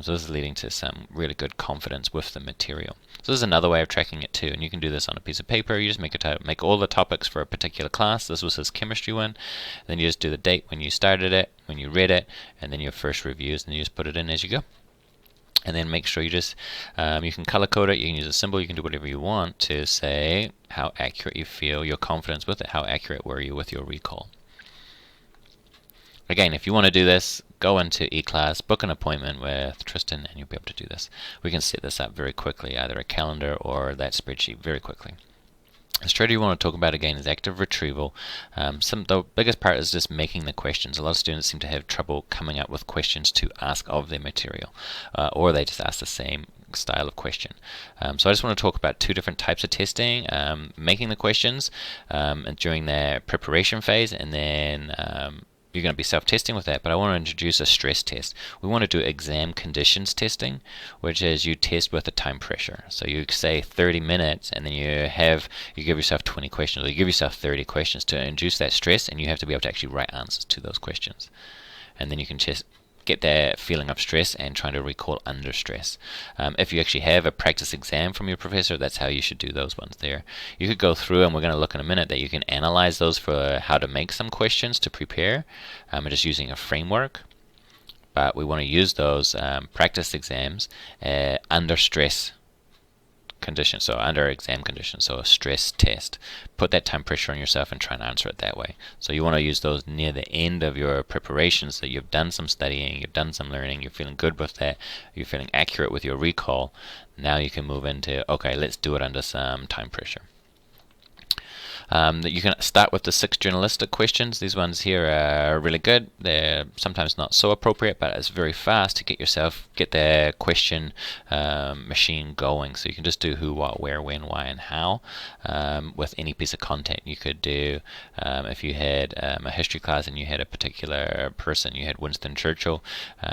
So this is leading to some really good confidence with the material. So this is another way of tracking it too, and you can do this on a piece of paper. You just make all the topics for a particular class. This was his chemistry one. Then you just do the date when you started it, when you read it, and then your first reviews, and you just put it in as you go. And then make sure you just, you can color code it, you can use a symbol, you can do whatever you want to say how accurate you feel, your confidence with it, how accurate were you with your recall. Again, if you want to do this, go into eClass, book an appointment with Tristan, and you'll be able to do this. We can set this up very quickly, either a calendar or that spreadsheet very quickly. The strategy we want to talk about again is active retrieval. The biggest part is just making the questions. A lot of students seem to have trouble coming up with questions to ask of their material, or they just ask the same style of question. So I just want to talk about two different types of testing, making the questions and during the preparation phase, and then you're going to be self-testing with that, but I want to introduce a stress test. We want to do exam conditions testing, which is you test with a time pressure. So you say 30 minutes, and then you give yourself 20 questions, or you give yourself 30 questions to induce that stress, and you have to be able to actually write answers to those questions. And then you can just get that feeling of stress and trying to recall under stress. If you actually have a practice exam from your professor, that's how you should do those ones there. You could go through, and we're going to look in a minute, that you can analyze those for how to make some questions to prepare, and just using a framework. But we want to use those practice exams under stress conditions, so under exam conditions, so a stress test. Put that time pressure on yourself and try and answer it that way. So you want to use those near the end of your preparation, so you've done some studying, you've done some learning, you're feeling good with that, you're feeling accurate with your recall. Now you can move into, okay, let's do it under some time pressure. You can start with the 6 journalistic questions. These ones here are really good. They're sometimes not so appropriate, but it's very fast to get the question machine going. So you can just do who, what, where, when, why, and how with any piece of content. You could do, if you had a history class and you had a particular person, you had Winston Churchill,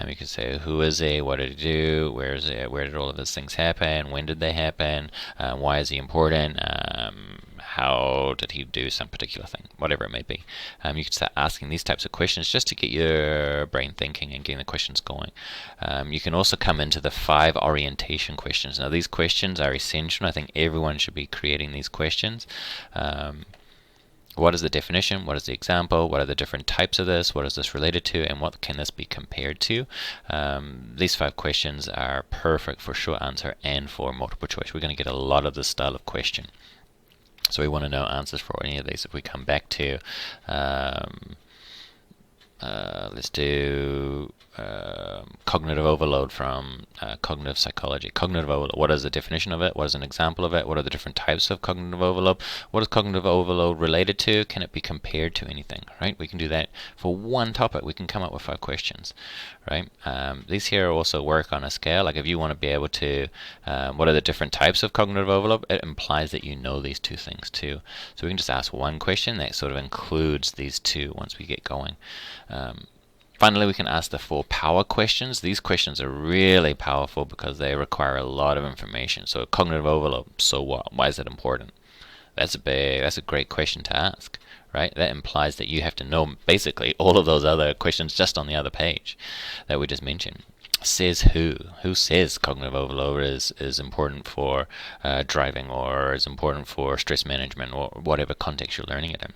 you could say, who is he, what did he do, where is it, where did all of those things happen, when did they happen, why is he important, how did he do some particular thing, whatever it may be. You can start asking these types of questions just to get your brain thinking and getting the questions going. You can also come into the 5 orientation questions. Now these questions are essential. I think everyone should be creating these questions. What is the definition? What is the example? What are the different types of this? What is this related to? And what can this be compared to? These 5 questions are perfect for short answer and for multiple choice. We're going to get a lot of this style of question. So we want to know answers for any of these. If we come back to, let's do cognitive overload from cognitive psychology. Cognitive overload, what is the definition of it? What is an example of it? What are the different types of cognitive overload? What is cognitive overload related to? Can it be compared to anything, right? We can do that for one topic. We can come up with 5 questions, right? These here also work on a scale. Like if you want to be able to, what are the different types of cognitive overload? It implies that you know these 2 things too. So we can just ask one question that sort of includes these 2 once we get going. Finally, we can ask the 4 power questions. These questions are really powerful because they require a lot of information. So cognitive overload, so what? Why is it important? That's a great question to ask, right? That implies that you have to know basically all of those other questions just on the other page that we just mentioned. Says who? Who says cognitive overload is important for driving, or is important for stress management, or whatever context you're learning it in?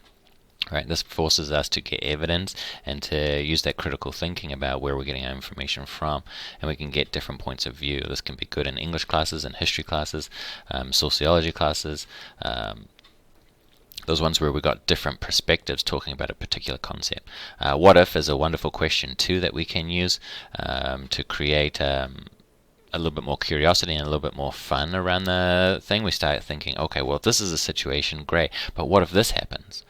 Right, this forces us to get evidence and to use that critical thinking about where we're getting our information from, and we can get different points of view. This can be good in English classes and history classes, sociology classes. those ones where we got different perspectives talking about a particular concept. What if is a wonderful question too that we can use to create a little bit more curiosity and a little bit more fun around the thing. We start thinking, okay, well, if this is a situation, great, but what if this happens?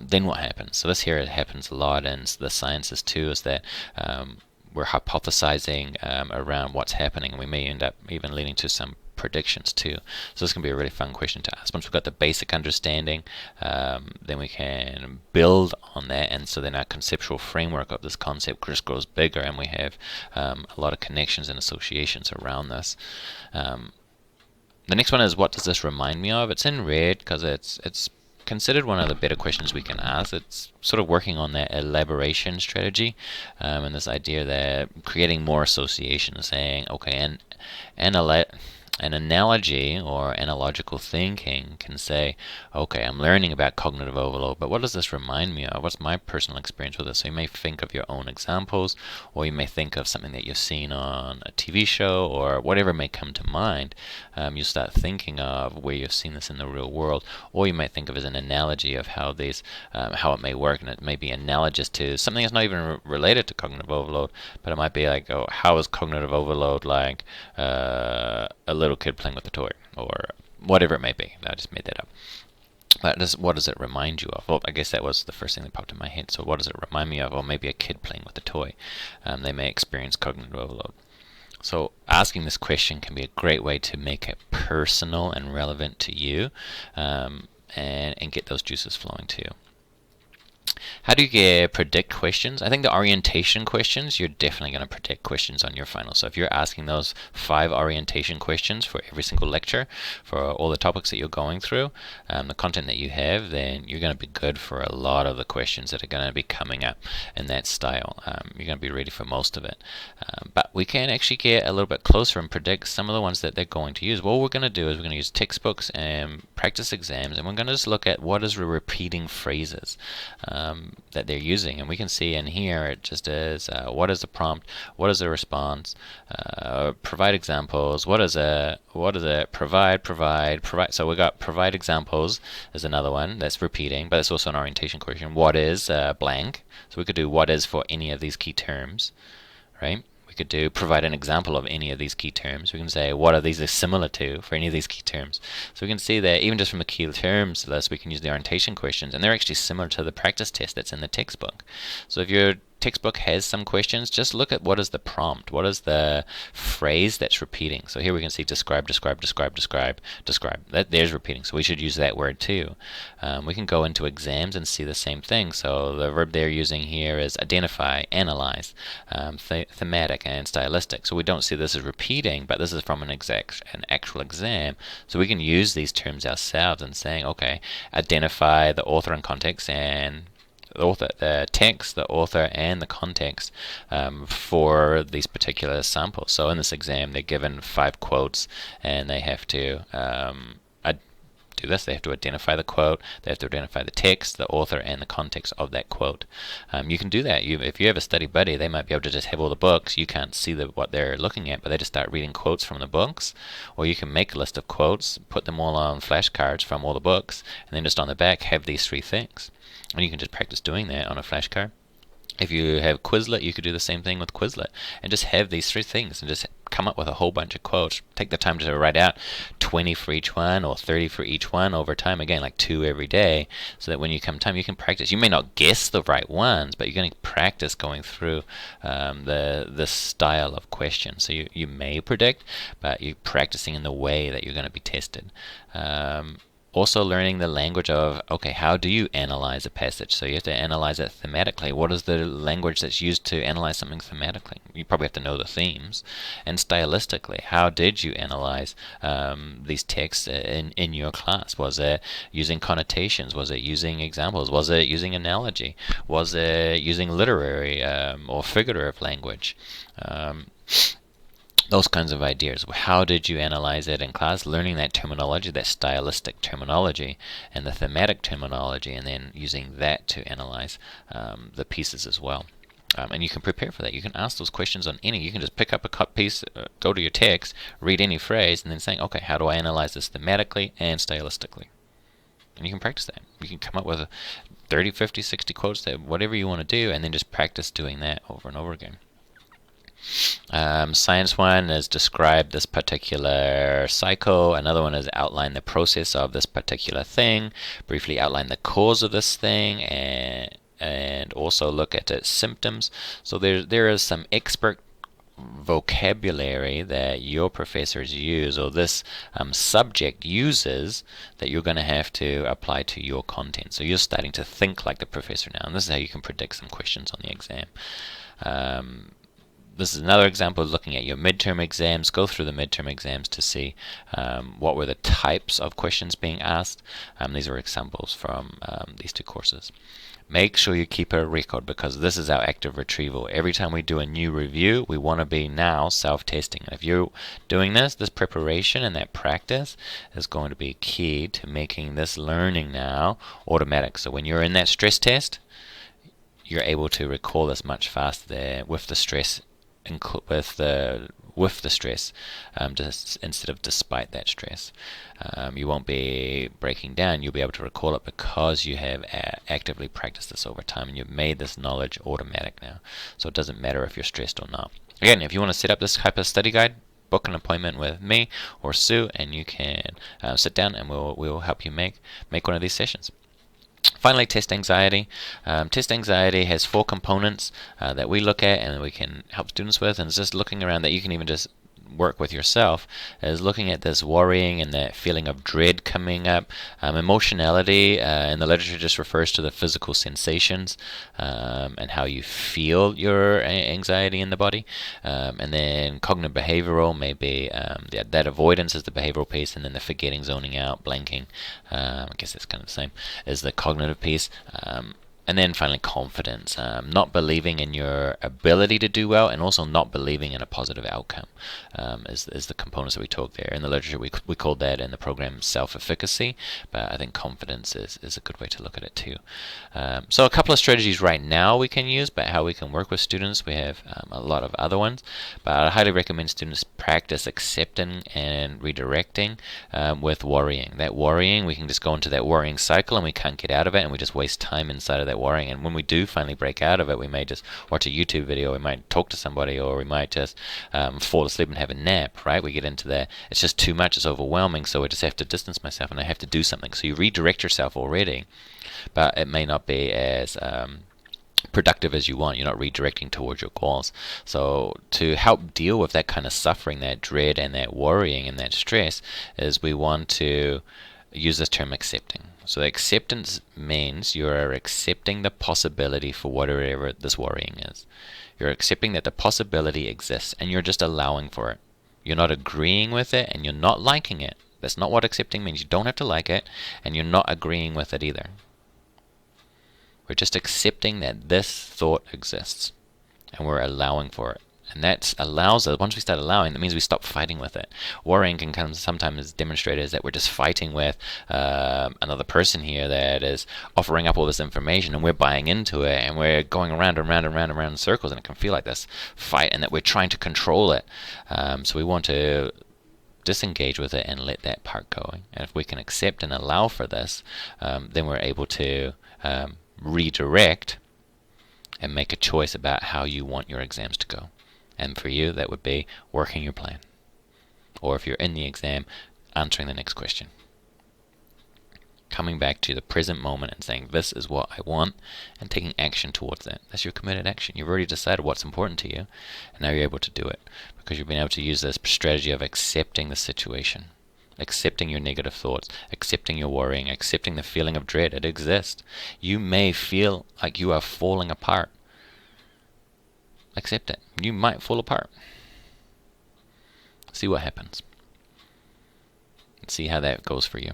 Then what happens? So this here happens a lot in the sciences too, is that we're hypothesizing around what's happening, and we may end up even leading to some predictions too. So this can be a really fun question to ask. Once we've got the basic understanding, then we can build on that, and so then our conceptual framework of this concept just grows bigger, and we have a lot of connections and associations around this. The next one is, what does this remind me of? It's in red because it's considered one of the better questions we can ask. It's sort of working on that elaboration strategy, and this idea that creating more associations, saying, okay, an analogy or analogical thinking can say, okay, I'm learning about cognitive overload, but what does this remind me of? What's my personal experience with this? So you may think of your own examples, or you may think of something that you've seen on a TV show, or whatever may come to mind. You start thinking of where you've seen this in the real world, or you might think of it as an analogy of how how it may work, and it may be analogous to something that's not even related to cognitive overload, but it might be like, oh, how is cognitive overload like a little kid playing with a toy, or whatever it may be. I just made that up. But what does it remind you of? Well, I guess that was the first thing that popped in my head. So what does it remind me of? Or maybe a kid playing with a toy. They may experience cognitive overload. So asking this question can be a great way to make it personal and relevant to you, and get those juices flowing too. How do you predict questions? I think the orientation questions, you're definitely going to predict questions on your final. So if you're asking those 5 orientation questions for every single lecture, for all the topics that you're going through, the content that you have, then you're going to be good for a lot of the questions that are going to be coming up in that style. You're going to be ready for most of it. But we can actually get a little bit closer and predict some of the ones that they're going to use. What we're going to do is we're going to use textbooks and practice exams, and we're going to just look at what is the repeating phrases that they're using, and we can see in here it just is what is the prompt, what is the response, provide examples, what is it, provide. So we got provide examples is another one that's repeating, but it's also an orientation question. What is blank? So we could do what is for any of these key terms, right? We could do provide an example of any of these key terms. We can say what are these similar to for any of these key terms. So we can see that even just from the key terms list, we can use the orientation questions, and they're actually similar to the practice test that's in the textbook. So if your textbook has some questions, just look at what is the prompt, what is the phrase that's repeating. So here we can see describe. That there's repeating, so we should use that word too. We can go into exams and see the same thing. So the verb they're using here is identify, analyze, thematic, and stylistic. So we don't see this as repeating, but this is from an actual exam. So we can use these terms ourselves and saying, okay, identify the author and context, and the text, the author, and the context for these particular samples. So in this exam, they're given 5 quotes, and they have to do this. They have to identify the quote, they have to identify the text, the author, and the context of that quote. You can do that. If you have a study buddy, they might be able to just have all the books. You can't see what they're looking at, but they just start reading quotes from the books. Or you can make a list of quotes, put them all on flashcards from all the books, and then just on the back have these 3 things. And you can just practice doing that on a flashcard. If you have Quizlet, you could do the same thing with Quizlet and just have these 3 things and just come up with a whole bunch of quotes. Take the time to write out 20 for each one or 30 for each one over time. Again, like 2 every day, so that when you come time, you can practice. You may not guess the right ones, but you're going to practice going through the style of question. So you may predict, but you're practicing in the way that you're going to be tested. Also learning the language of, okay, how do you analyze a passage? So you have to analyze it thematically. What is the language that's used to analyze something thematically? You probably have to know the themes. And stylistically, how did you analyze these texts in your class? Was it using connotations? Was it using examples? Was it using analogy? Was it using literary or figurative language? Those kinds of ideas. How did you analyze it in class? Learning that terminology, that stylistic terminology, and the thematic terminology, and then using that to analyze the pieces as well. And you can prepare for that. You can ask those questions on any. You can just pick up a cut piece, go to your text, read any phrase, and then saying, okay, how do I analyze this thematically and stylistically? And you can practice that. You can come up with 30, 50, 60 quotes, that whatever you want to do, and then just practice doing that over and over again. Science one is describe this particular cycle. Another one is outline the process of this particular thing, briefly outline the cause of this thing, and also look at its symptoms. So there is some expert vocabulary that your professors use, or this subject uses, that you're going to have to apply to your content. So you're starting to think like the professor now, and this is how you can predict some questions on the exam. This is another example of looking at your midterm exams. Go through the midterm exams to see what were the types of questions being asked. These are examples from these two courses. Make sure you keep a record, because this is our active retrieval. Every time we do a new review, we want to be now self-testing. If you're doing this preparation and that practice is going to be key to making this learning now automatic. So when you're in that stress test, you're able to recall this much faster there with the stress, just instead of despite that stress. You won't be breaking down. You'll be able to recall it because you have actively practiced this over time, and you've made this knowledge automatic now. So it doesn't matter if you're stressed or not. Again, if you want to set up this type of study guide, book an appointment with me or Sue, and you can sit down, and we'll help you make one of these sessions. Finally, test anxiety. Test anxiety has 4 components that we look at and we can help students with, and it's just looking around that you can even just work with yourself, is looking at this worrying and that feeling of dread coming up. Emotionality in the literature just refers to the physical sensations and how you feel your anxiety in the body. And then cognitive behavioral, maybe that avoidance is the behavioral piece, and then the forgetting, zoning out, blanking, I guess that's kind of the same, is the cognitive piece. And then finally, confidence, not believing in your ability to do well, and also not believing in a positive outcome is the components that we talk there. In the literature, we called that in the program self-efficacy, but I think confidence is a good way to look at it too. So a couple of strategies right now we can use, but how we can work with students, we have a lot of other ones. But I highly recommend students practice accepting and redirecting with worrying. That worrying, we can just go into that worrying cycle and we can't get out of it, and we just waste time inside of that worrying. And when we do finally break out of it, we may just watch a YouTube video, we might talk to somebody, or we might just fall asleep and have a nap, right? We get into that, it's just too much, it's overwhelming, so I just have to distance myself and I have to do something. So you redirect yourself already, but it may not be as productive as you want. You're not redirecting towards your goals. So to help deal with that kind of suffering, that dread and that worrying and that stress, is we want to use this term accepting. So acceptance means you are accepting the possibility for whatever this worrying is. You're accepting that the possibility exists, and you're just allowing for it. You're not agreeing with it, and you're not liking it. That's not what accepting means. You don't have to like it, and you're not agreeing with it either. We're just accepting that this thought exists, and we're allowing for it. And that allows us, once we start allowing, that means we stop fighting with it. Worrying can sometimes demonstrate as that we're just fighting with another person here that is offering up all this information, and we're buying into it, and we're going around and round and round and round in circles, and it can feel like this fight, and that we're trying to control it. So we want to disengage with it and let that part go. And if we can accept and allow for this, then we're able to redirect and make a choice about how you want your exams to go. And for you, that would be working your plan. Or if you're in the exam, answering the next question. Coming back to the present moment and saying, this is what I want, and taking action towards that. That's your committed action. You've already decided what's important to you, and now you're able to do it because you've been able to use this strategy of accepting the situation, accepting your negative thoughts, accepting your worrying, accepting the feeling of dread. It exists. You may feel like you are falling apart. Accept it. You might fall apart. See what happens. See how that goes for you.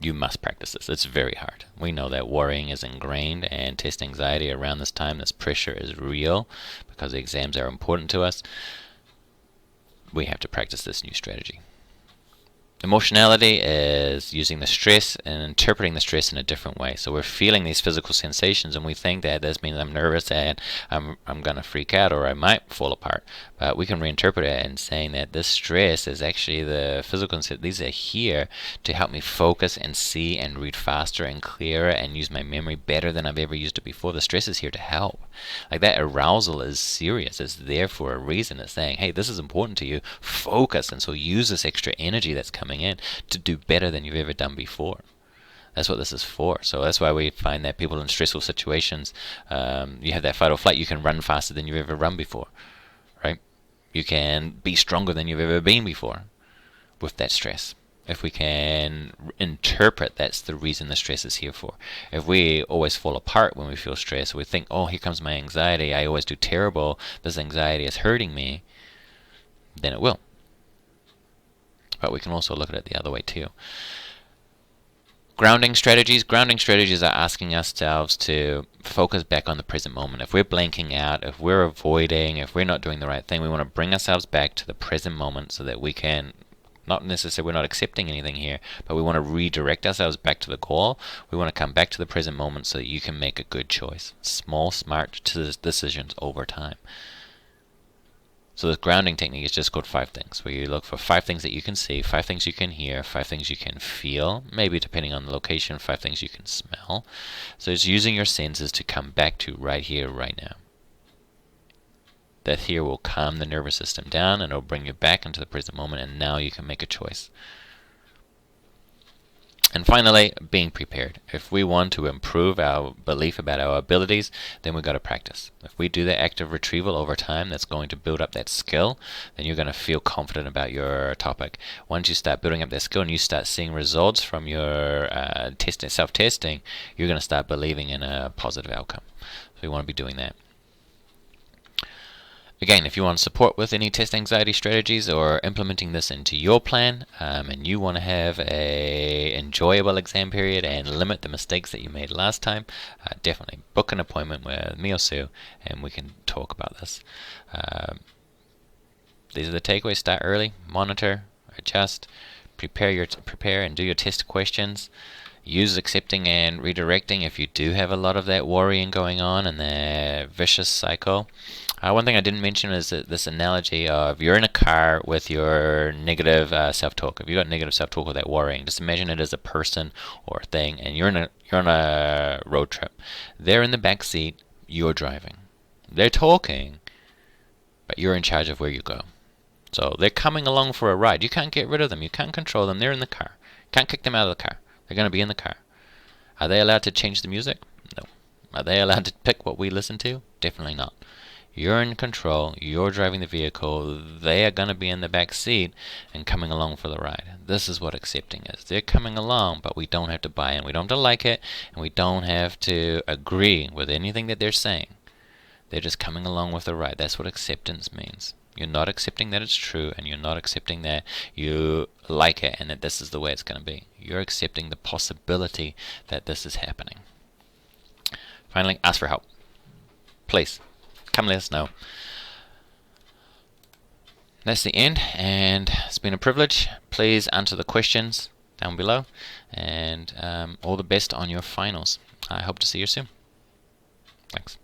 You must practice this. It's very hard. We know that worrying is ingrained, and test anxiety around this time, this pressure is real because the exams are important to us. We have to practice this new strategy. Emotionality is using the stress and interpreting the stress in a different way. So we're feeling these physical sensations and we think that this means I'm nervous and I'm going to freak out or I might fall apart. But we can reinterpret it and saying that this stress is actually the physical, these are here to help me focus and see and read faster and clearer and use my memory better than I've ever used it before. The stress is here to help. Like that arousal is serious. It's there for a reason. It's saying, hey, this is important to you. Focus. And so use this extra energy that's coming in to do better than you've ever done before. That's what this is for. So that's why we find that people in stressful situations, you have that fight or flight, you can run faster than you've ever run before, right? You can be stronger than you've ever been before with that stress. If we can interpret that's the reason the stress is here for. If we always fall apart when we feel stress, we think, oh, here comes my anxiety, I always do terrible, this anxiety is hurting me, then it will. But we can also look at it the other way too. Grounding strategies are asking ourselves to focus back on the present moment. If we're blanking out, if we're avoiding, if we're not doing the right thing, we want to bring ourselves back to the present moment so that we can, not necessarily we're not accepting anything here, but we want to redirect ourselves back to the goal. We want to come back to the present moment so that you can make a good choice. Small, smart decisions over time. So this grounding technique is just called 5 things, where you look for 5 things that you can see, 5 things you can hear, 5 things you can feel, maybe depending on the location, 5 things you can smell. So it's using your senses to come back to right here, right now. That here will calm the nervous system down and it'll bring you back into the present moment, and now you can make a choice. And finally, being prepared. If we want to improve our belief about our abilities, then we've got to practice. If we do the active retrieval over time, that's going to build up that skill, then you're going to feel confident about your topic. Once you start building up that skill and you start seeing results from your self-testing, you're going to start believing in a positive outcome. So we want to be doing that. Again, if you want support with any test anxiety strategies or implementing this into your plan, and you want to have a enjoyable exam period and limit the mistakes that you made last time, definitely book an appointment with me or Sue and we can talk about this. These are the takeaways. Start early, monitor, adjust, prepare and do your test questions. Use accepting and redirecting if you do have a lot of that worrying going on and the vicious cycle. One thing I didn't mention is that this analogy of you're in a car with your negative self-talk. If you've got negative self-talk with that worrying, just imagine it as a person or a thing, and you're on a road trip. They're in the back seat, you're driving. They're talking, but you're in charge of where you go. So they're coming along for a ride. You can't get rid of them. You can't control them. They're in the car. You can't kick them out of the car. They're going to be in the car. Are they allowed to change the music? No. Are they allowed to pick what we listen to? Definitely not. You're in control. You're driving the vehicle. They are going to be in the back seat and coming along for the ride. This is what accepting is. They're coming along, but we don't have to buy in. We don't have to like it, and we don't have to agree with anything that they're saying. They're just coming along with the ride. That's what acceptance means. You're not accepting that it's true, and you're not accepting that you like it and that this is the way it's going to be. You're accepting the possibility that this is happening. Finally, ask for help. Please, come let us know. That's the end, and it's been a privilege. Please answer the questions down below, and all the best on your finals. I hope to see you soon. Thanks.